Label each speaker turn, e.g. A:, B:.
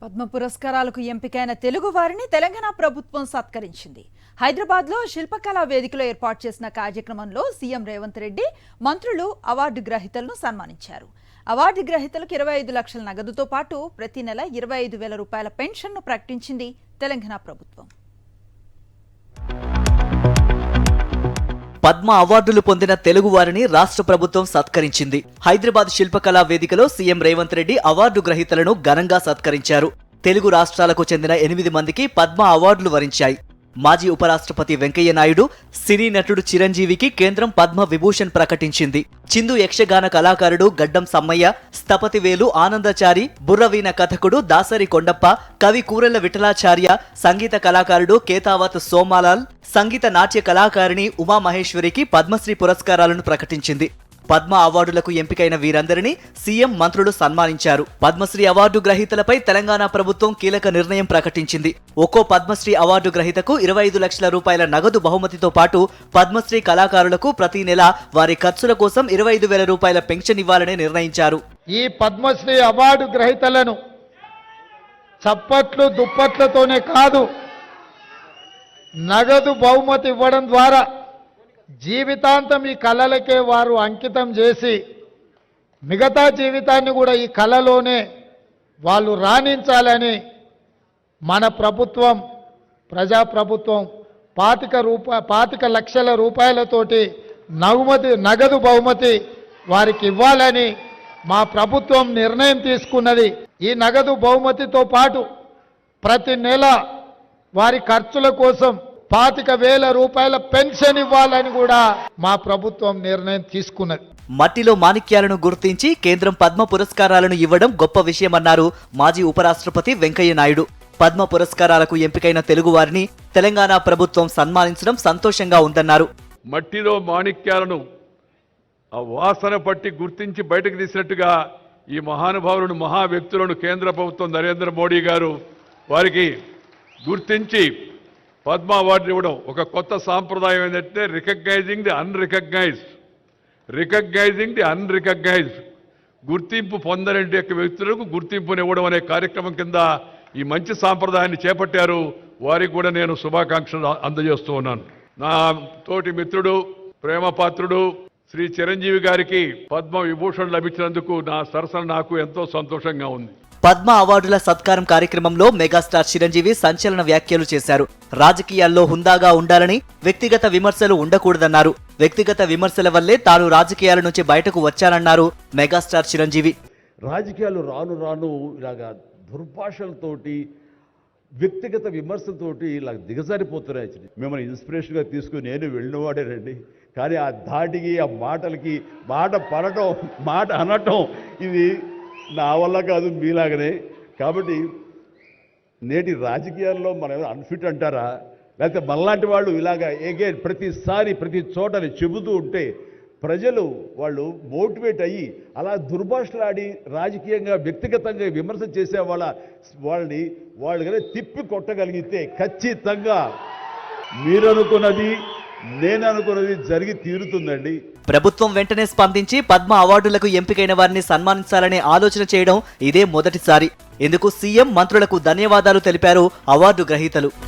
A: పద్మ పురస్కారాలకు ఎంపికైన తెలుగు వారిని తెలంగాణ ప్రభుత్వం సత్కరించింది. హైదరాబాద్లో శిల్పకళా వేదికలో ఏర్పాటు చేసిన కార్యక్రమంలో సీఎం రేవంత్ రెడ్డి మంత్రులు అవార్డు గ్రహీతలను సన్మానించారు. అవార్డు గ్రహీతలకు 25 లక్షల నగదుతో పాటు ప్రతి నెల 25,000 రూపాయల పెన్షన్ను ప్రకటించింది తెలంగాణ ప్రభుత్వం.
B: పద్మ అవార్డులు పొందిన తెలుగు వారిని రాష్ట్ర ప్రభుత్వం సత్కరించింది. హైదరాబాద్ శిల్పకళా వేదికలో సీఎం రేవంత్ రెడ్డి అవార్డు గ్రహీతలను ఘనంగా సత్కరించారు. తెలుగు రాష్ట్రాలకు చెందిన 8 మందికి పద్మ అవార్డులు వరించాయి. మాజీ ఉపరాష్ట్రపతి వెంకయ్య నాయుడు, సినీ నటుడు చిరంజీవికి కేంద్రం పద్మ విభూషణ్ ప్రకటించింది. చిందు యక్షగాన కళాకారుడు గడ్డం సమ్మయ్య, స్థపతివేలు ఆనందచారి, బుర్రవీణ కథకుడు దాసరి కొండప్ప, కవి కూరెళ్ల విఠలాచార్య, సంగీత కళాకారుడు కేతావత్ సోమాలాల్, సంగీత నాట్య కళాకారిణి ఉమామహేశ్వరికి పద్మశ్రీ పురస్కారాలను ప్రకటించింది. పద్మ అవార్డులకు ఎంపికైన వీరందరినీ సీఎం మంత్రులు సన్మానించారు. పద్మశ్రీ అవార్డు గ్రహీతలపై తెలంగాణ ప్రభుత్వం కీలక నిర్ణయం ప్రకటించింది. ఒక్కో పద్మశ్రీ అవార్డు గ్రహీతకు 25 లక్షల రూపాయల నగదు బహుమతితో పాటు పద్మశ్రీ కళాకారులకు ప్రతి నెల వారి ఖర్చుల కోసం 25,000 రూపాయల పెన్షన్ ఇవ్వాలని నిర్ణయించారు.
C: ఈ పద్మశ్రీ అవార్డు గ్రహీతలను చప్పట్లు దుప్పట్లతోనే కాదు, నగదు బహుమతి ఇవ్వడం ద్వారా జీవితాంతం ఈ కళలకే వారు అంకితం చేసి మిగతా జీవితాన్ని కూడా ఈ కళలోనే వాళ్ళు రాణించాలని మన ప్రభుత్వం, ప్రజాప్రభుత్వం 25 లక్షల రూపాయలతోటి నగదు బహుమతి వారికి ఇవ్వాలని మా ప్రభుత్వం నిర్ణయం తీసుకున్నది. ఈ నగదు బహుమతితో పాటు ప్రతి నెల వారి ఖర్చుల కోసం 25,000 రూపాయల పెన్షన్ ఇవ్వాలని కూడా మా ప్రభుత్వం నిర్ణయం తీసుకున్నది.
B: మట్టిలో మాణిక్యాలను గుర్తించి కేంద్రం పద్మ పురస్కారాలను ఇవ్వడం గొప్ప విషయమన్నారు మాజీ ఉపరాష్ట్రపతి వెంకయ్య నాయుడు. పద్మ పురస్కారాలకు ఎంపికైన తెలుగు వారిని తెలంగాణ ప్రభుత్వం సన్మానించడం సంతోషంగా ఉందన్నారు.
D: మట్టిలో మాణిక్యాలను ఆ వాసన పట్టి గుర్తించి బయటకు తీసినట్టుగా ఈ మహానుభావులను, మహా వ్యక్తులను కేంద్ర ప్రభుత్వం నరేంద్ర మోడీ గారు వారికి గుర్తించి పద్మ అవార్డు ఇవ్వడం ఒక కొత్త సాంప్రదాయం. ఏంటంటే రికగ్నైజింగ్ ది అన్రికగ్నైజ్డ్, గుర్తింపు పొందని వ్యక్తులకు గుర్తింపునివ్వడం అనే కార్యక్రమం కింద ఈ మంచి సాంప్రదాయాన్ని చేపట్టారు. వారికి కూడా నేను శుభాకాంక్షలు అందజేస్తూ ఉన్నాను. నా తోటి మిత్రుడు, ప్రేమపాత్రుడు శ్రీ చిరంజీవి గారికి పద్మ విభూషణ్ లభించినందుకు నా సరసన నాకు ఎంతో సంతోషంగా ఉంది.
B: పద్మ అవార్డుల సత్కారం కార్యక్రమంలో మెగాస్టార్ చిరంజీవి సంచలన వ్యాఖ్యలు చేశారు. రాజకీయాల్లో హుందాగా ఉండాలని, వ్యక్తిగత విమర్శలు ఉండకూడదన్నారు. వ్యక్తిగత విమర్శల వల్లే తాను రాజకీయాల నుంచి బయటకు వచ్చానన్నారు మెగాస్టార్ చిరంజీవి.
E: రాజకీయాలు రాను రాను ఇలాగా దుర్భాషలతోటి, వ్యక్తిగత విమర్శలతోటి ఇలా దిగజారిపోతున్నాయి. మిమ్మల్ని ఇన్స్పిరేషన్గా తీసుకుని నేను వెళ్ళినవాడే రండి, కానీ ఆ ధాటికి, ఆ మాటలకి, మాట పడటం, మాట అనటం ఇది నా వల్ల కాదు, మీలాగనే. కాబట్టి నేటి రాజకీయాల్లో మనం అన్ఫిట్ అంటారా, లేకపోతే మనలాంటి వాళ్ళు ఇలాగా ప్రతిసారి ప్రతి చోటని చెబుతూ ఉంటే ప్రజలు వాళ్ళు మోటివేట్ అయ్యి అలా దుర్భాషలాడి రాజకీయంగా, వ్యక్తిగతంగా విమర్శ చేసే వాళ్ళని కానీ తిప్పి కొట్టగలిగితే ఖచ్చితంగా మీరనుకున్నది, నేను అనుకున్నది జరిగి తీరుతుందండి.
B: ప్రభుత్వం వెంటనే స్పందించి పద్మ అవార్డులకు ఎంపికైన వారిని సన్మానించాలనే ఆలోచన చేయడం ఇదే మొదటిసారి. ఇందుకు సీఎం, మంత్రులకు ధన్యవాదాలు తెలిపారు అవార్డు గ్రహీతలు.